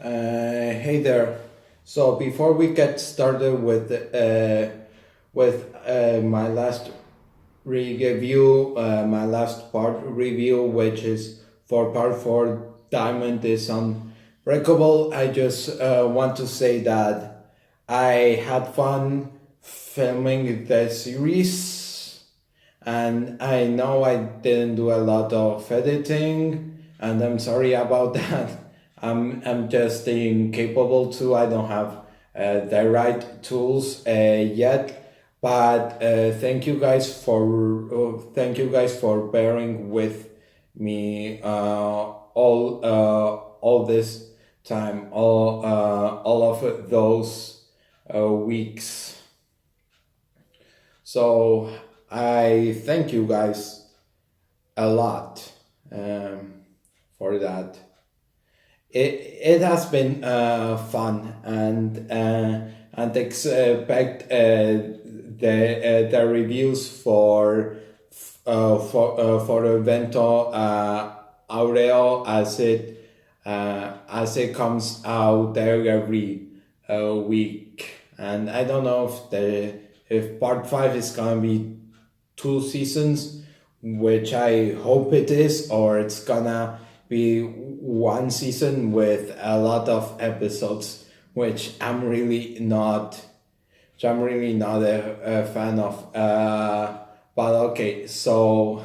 Hey there. So before we get started with my last review, my last part review, which is for part four, Diamond is Unbreakable. I just want to say that I had fun filming the series, and I know I didn't do a lot of editing, and I'm sorry about that. I'm just incapable to. I don't have the right tools yet. But thank you guys for bearing with me all this time, all of those weeks. So I thank you guys a lot for that. It has been fun, and expect the reviews for Vento Aureo as it comes out there every week. And I don't know if part 5 is gonna be 2 seasons, which I hope it is, or it's gonna be 1 season with a lot of episodes, which I'm really not a fan of. But okay, so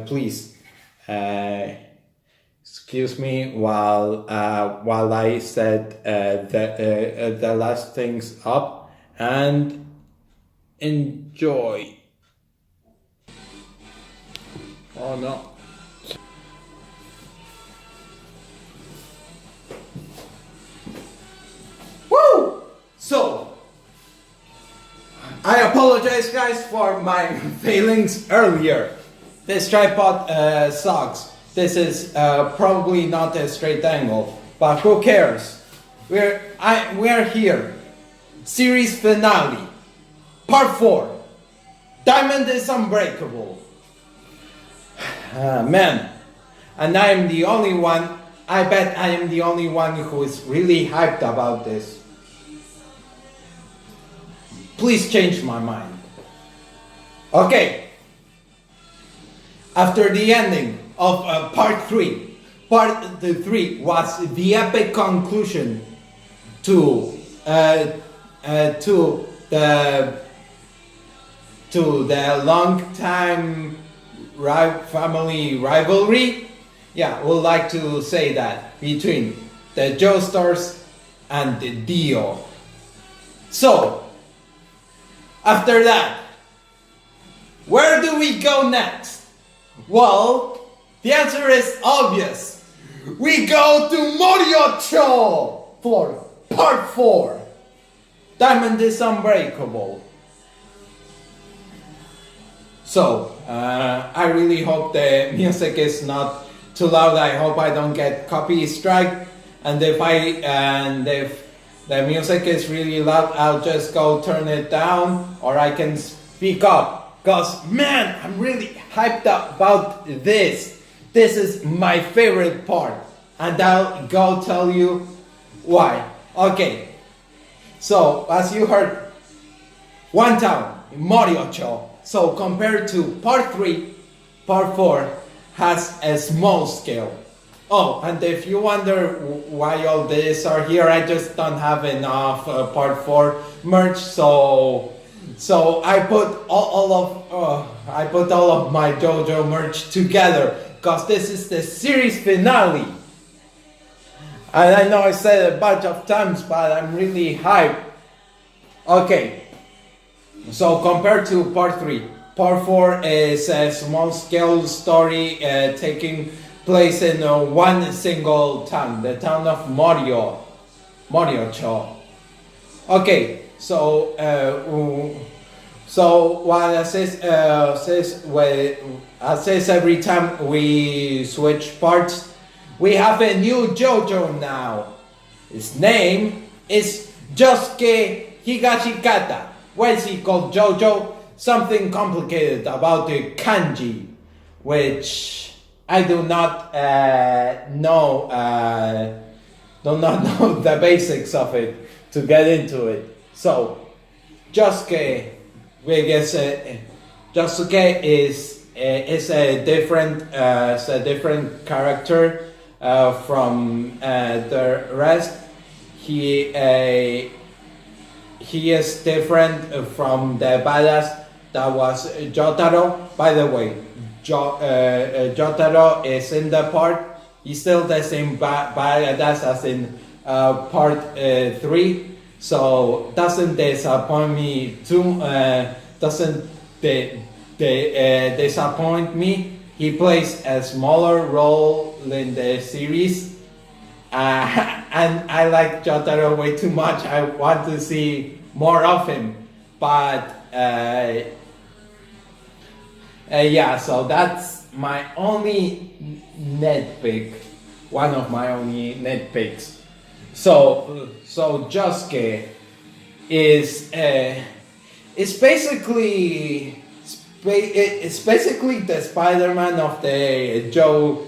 please excuse me while I set the last things up, and enjoy. Oh no. So, I apologize guys for my failings earlier. This tripod sucks. This is probably not a straight angle, but who cares? We're here. Series finale. Part 4. Diamond is Unbreakable. Man, and I am the only one, I bet I am the only one who is really hyped about this. Please change my mind. Okay. After the ending of part 3, part 3 was the epic conclusion to the long time family rivalry. Yeah, would like to say that between the Joestars and the Dio. So, after that, where do we go next? Well, the answer is obvious. We go to Morioh for part 4. Diamond is Unbreakable. So, I really hope the music is not too loud. I hope I don't get copy strike. And if the music is really loud, I'll just go turn it down, or I can speak up. Cause man, I'm really hyped up about this. This is my favorite part, and I'll go tell you why. Okay, so as you heard, one town, Morioh. So compared to part 3, part 4 has a small scale. Oh, and if you wonder why all this are here, I just don't have enough part 4 merch, so I put all of my JoJo merch together, cause this is the series finale. And I know I said it a bunch of times, but I'm really hyped. Okay, so compared to part 3, part 4 is a small scale story taking place in one single town, the town of Morioh. Okay, so what it says every time we switch parts, we have a new JoJo now. His name is Josuke Higashikata. Why is he called JoJo? Something complicated about the kanji, which I do not know do not know the basics of it to get into it. So, Josuke, we guess Josuke is a different character from the rest. He is different from the badass that was Jotaro. By the way, Jotaro is in the part. He's still the same badass as in part 3. So doesn't disappoint me too. Doesn't disappoint me. He plays a smaller role in the series. And I like Jotaro way too much. I want to see more of him. But yeah, so that's my only nitpick. One of my only nitpicks. So Josuke is basically the Spider-Man of the JoJo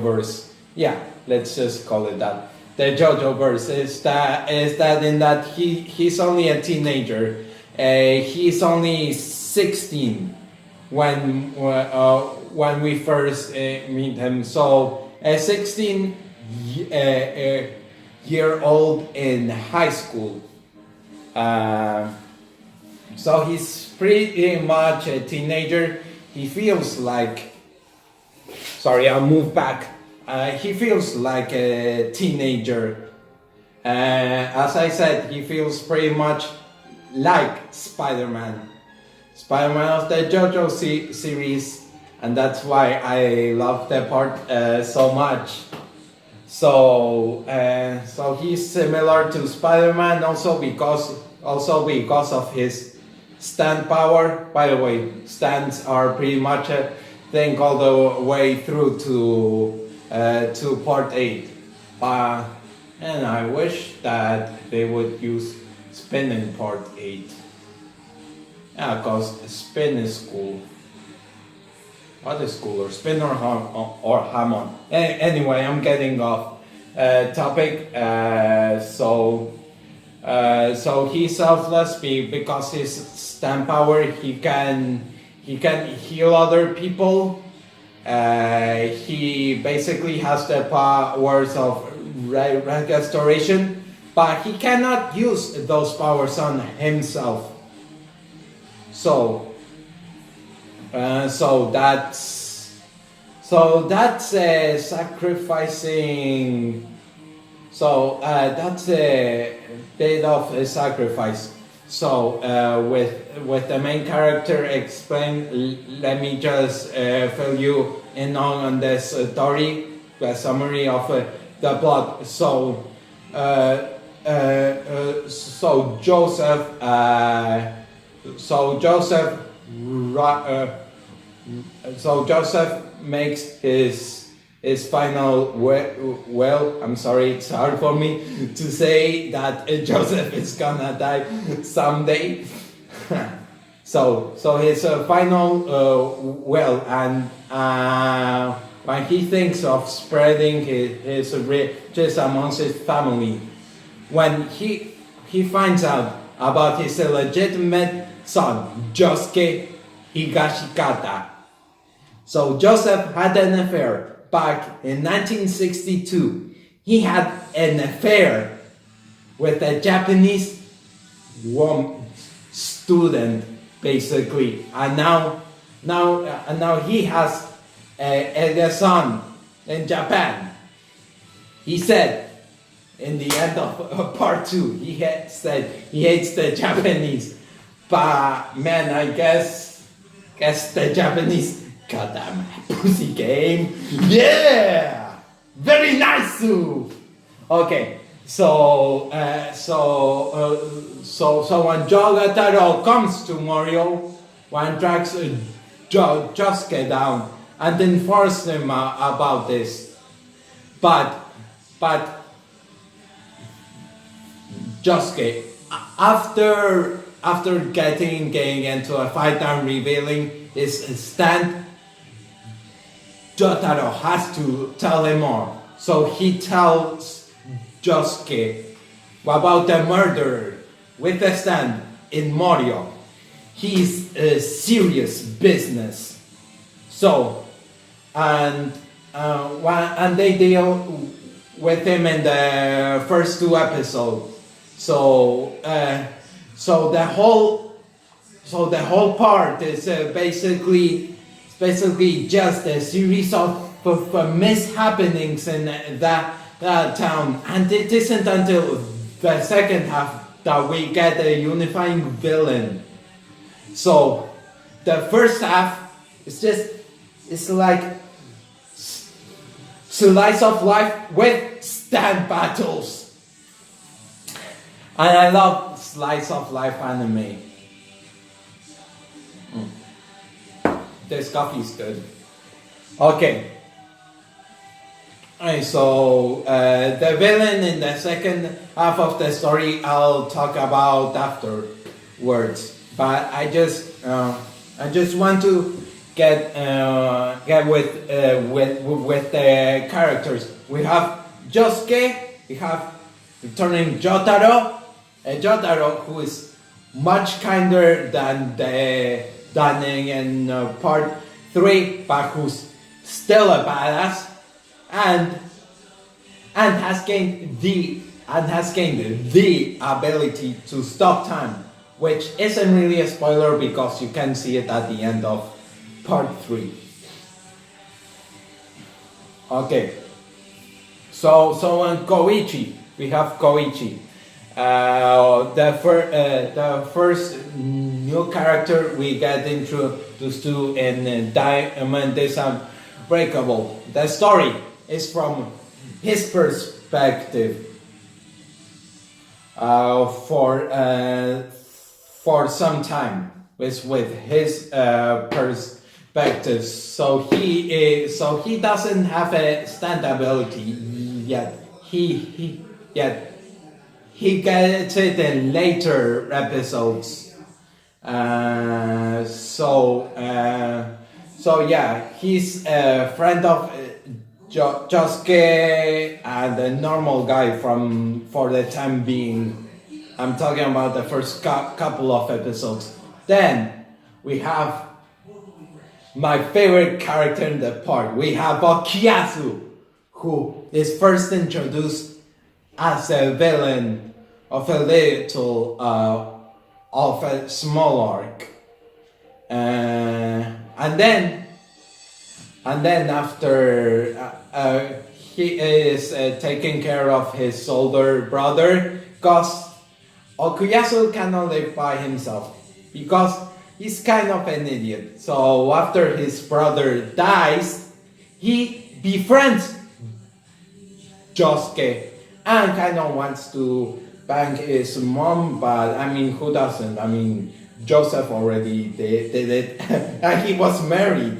verse. Yeah, let's just call it that. The JoJo verse is that in that he's only a teenager. He's only 16 when we first meet him. So a 16-year-old in high school. So he's pretty much a teenager. He feels like, sorry, I'll move back. He feels like a teenager. As I said, he feels pretty much like Spider-Man. Spider-Man of the JoJo series. And that's why I love that part so much. So he's similar to Spider-Man also because of his stand power. By the way, stands are pretty much a thing all the way through to part 8. And I wish that they would use spin in part 8. Yeah, because spin is cool. What is cooler, spin or Hammond? Anyway, I'm getting off topic. So he's selfless because his stand power. He can heal other people. He basically has the powers of restoration, but he cannot use those powers on himself. So that's sacrificing. So that's a bit of a sacrifice. So with the main character explained, let me just fill you in on this story, a summary of the plot. So Joseph makes his final well. I'm sorry, it's hard for me to say that Joseph is gonna die someday. so his final well, and when he thinks of spreading his riches amongst his family, when he finds out about his illegitimate son, Josuke Higashikata. So Joseph had an affair back in 1962. He had an affair with a Japanese student, basically, and now he has a son in Japan. He said in the end of part 2, he said he hates the Japanese, but man, I guess the Japanese got that pussy game. Yeah, very nice too. Okay, so when Jotaro comes to Morioh, one tracks Josuke down and informs him about this, but Josuke, after getting into a fight and revealing his stand, Jotaro has to tell him more. So he tells Josuke about the murder with the stand in Morioh. He's a serious business. So, and they deal with him in the first 2 episodes. So the whole part is basically just a series of mishappenings in that town, and it isn't until the second half that we get a unifying villain. So the first half is it's like slice of life with stand battles, and I love slice of life anime. This coffee is good. Okay. Alright, so the villain in the second half of the story I'll talk about afterwards. But I just want to get with the characters. We have Josuke. We have returning Jotaro. Jotaro, who is much kinder than in part 3, but who's still a badass, and has gained the ability to stop time, which isn't really a spoiler because you can see it at the end of part 3. Okay, so on Koichi, we have Koichi. The first new character we get introduced to in Diamond is Unbreakable. The story is from his perspective for some time. With his perspective, so he doesn't have a stand ability yet. He gets it in later episodes. So yeah, he's a friend of Josuke and a normal guy for the time being. I'm talking about the first couple of episodes. Then we have my favorite character in the part. We have Okuyasu, who is first introduced as a villain of a small arc, and then after he is taking care of his older brother, because Okuyasu cannot live by himself because he's kind of an idiot. So after his brother dies, he befriends Josuke and kind of wants to bang his mom, but I mean, who doesn't? I mean, Joseph already did it, and he was married.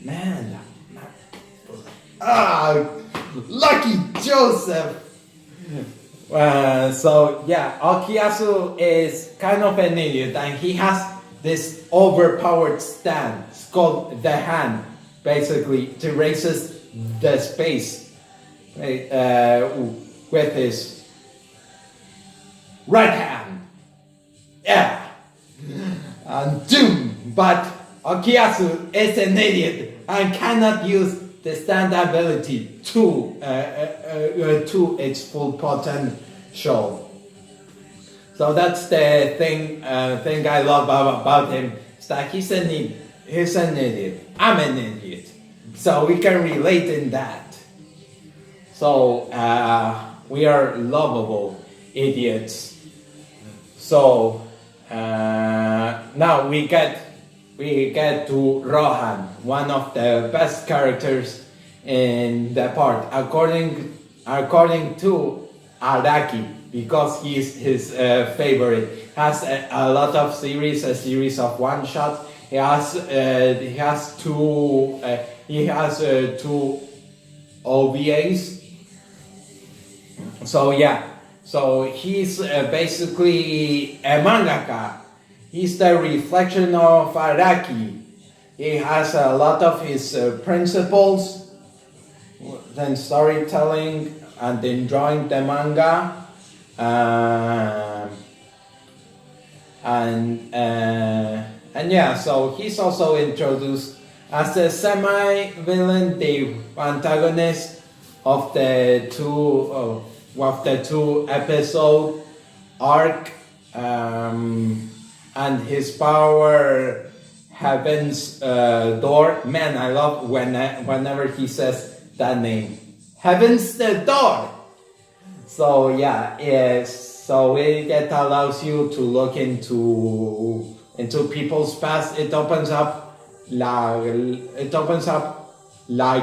Man, lucky Joseph. So yeah, Okuyasu is kind of an idiot, and he has this overpowered stand. It's called the hand, basically, to raises the space with his right hand. Yeah. And doom. But Okuyasu is an idiot and cannot use the stand ability to its full potential. So that's the thing I love about him. It's that he's an idiot. I'm an idiot. So we can relate in that. So we are lovable idiots. So now we get to Rohan, one of the best characters in the part, according to Araki, because he's his favorite. Has a lot of series, a series of one shots. He has two OVAs. So yeah, so he's basically a mangaka. He's the reflection of Araki. he has a lot of his principles, then storytelling, and then drawing the manga, and yeah, so he's also introduced as a semi-villain, the antagonist of the two episode arc, and his power Heaven's Door. Man, I love whenever he says that name, Heaven's the Door. So yeah, so it allows you to look into people's past. It opens up like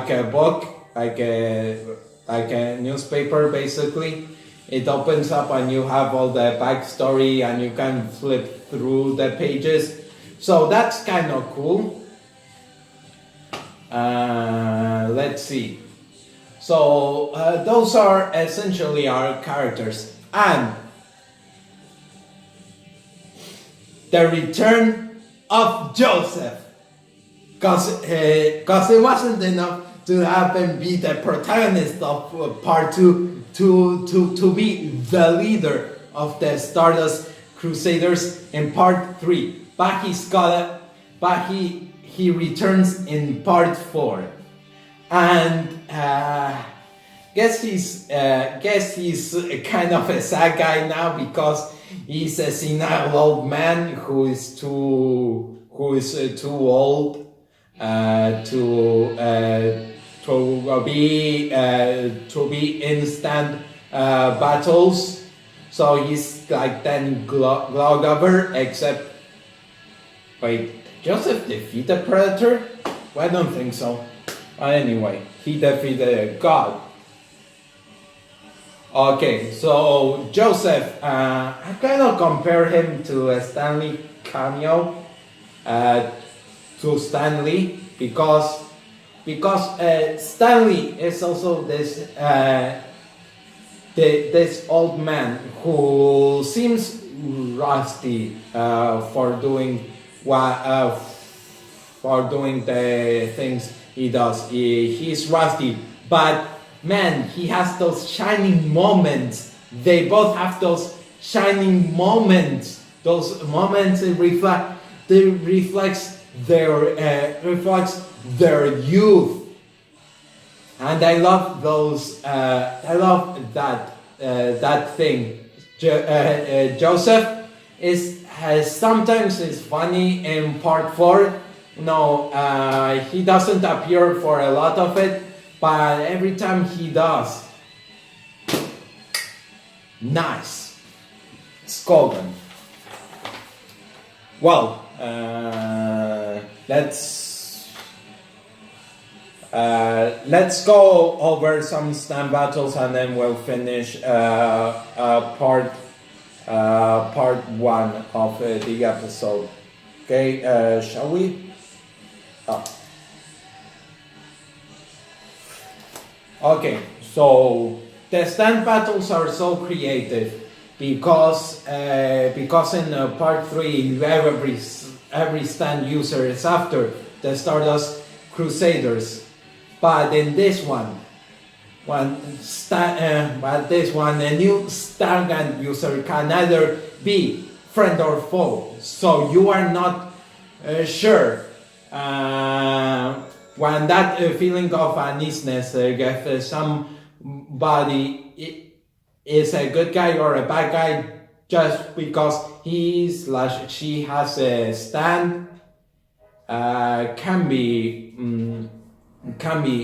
a book, like a newspaper basically. It opens up and you have all the backstory and you can flip through the pages. So that's kind of cool. Let's see. So those are essentially our characters. And the return of Joseph. Because it wasn't enough to have him be the protagonist of part 2, to be the leader of the Stardust Crusaders in part 3. But he returns in part 4, and guess he's kind of a sad guy now because he's a senile old man who is too old to be instant battles. So he's like then Glogover, except wait, Joseph defeated Predator? Well, I don't think so. But anyway, he defeated God. Okay, so Joseph, I kind of compare him to a Stanley cameo, to Stanley because Stanley is also this old man who seems rusty for doing the things he does. He's rusty, but man, he has those shining moments. They both have those shining moments. Those moments reflects their youth, and I love those. I love that thing. Joseph sometimes is funny in part 4. No, he doesn't appear for a lot of it, but every time he does, nice. It's golden. Well, let's go over some stand battles and then we'll finish part 1 of the episode. Okay, shall we? Oh. Okay, so the stand battles are so creative because in part 3 every stand user is after the Stardust Crusaders, but in this one, a new stand user can either be friend or foe. So you are not sure. When that feeling of uneasiness if somebody is a good guy or a bad guy just because he/she has a stand, can be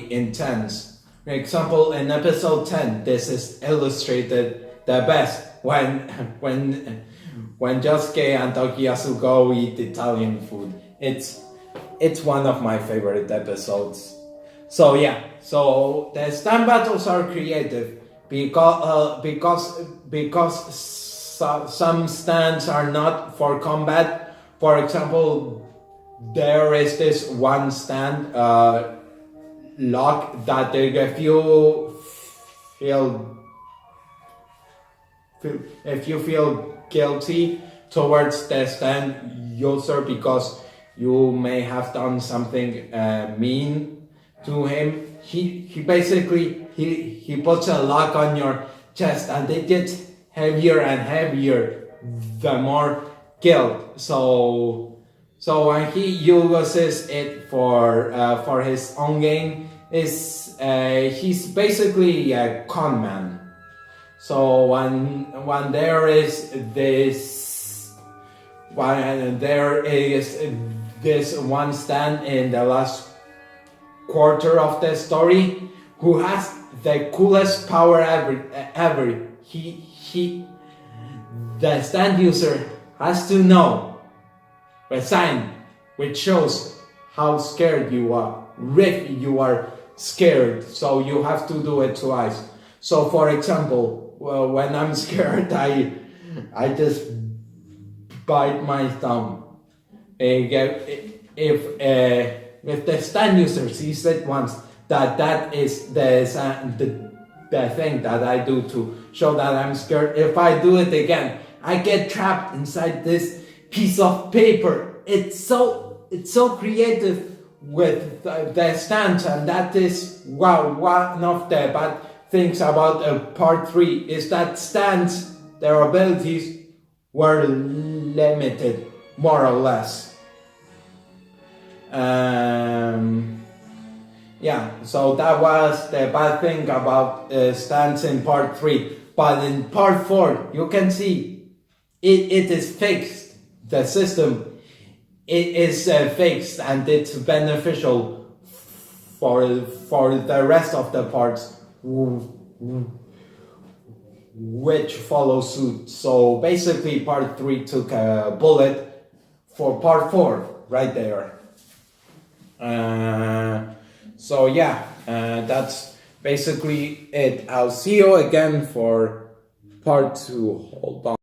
intense. For example, in episode 10, this is illustrated the best when Josuke and Tokiyasu go eat Italian food. It's one of my favorite episodes. So yeah, so the stand battles are creative because some stands are not for combat. For example, there is this one stand lock that if you feel guilty towards the stand user because you may have done something mean to him. He basically he puts a lock on your chest, and it gets heavier and heavier the more killed. So when he uses it for his own gain, he's basically a con man. So when there is this one stand in the last quarter of the story who has the coolest power ever. The stand user has to know a sign which shows how scared you are, if you are scared, so you have to do it twice. So for example, when I'm scared, I just bite my thumb. If the stand user sees it once, that is the thing that I do to show that I'm scared. If I do it again, I get trapped inside this piece of paper. It's so creative with the stands, and that is one of the bad things about part 3 is that stands, their abilities were limited, more or less. Yeah, so that was the bad thing about stands in part 3. But in part 4, you can see it is fixed. The system is fixed, and it's beneficial for the rest of the parts which follow suit. So basically part 3 took a bullet for part 4 right there. So yeah, that's basically it. I'll see you again for part 2. Hold on.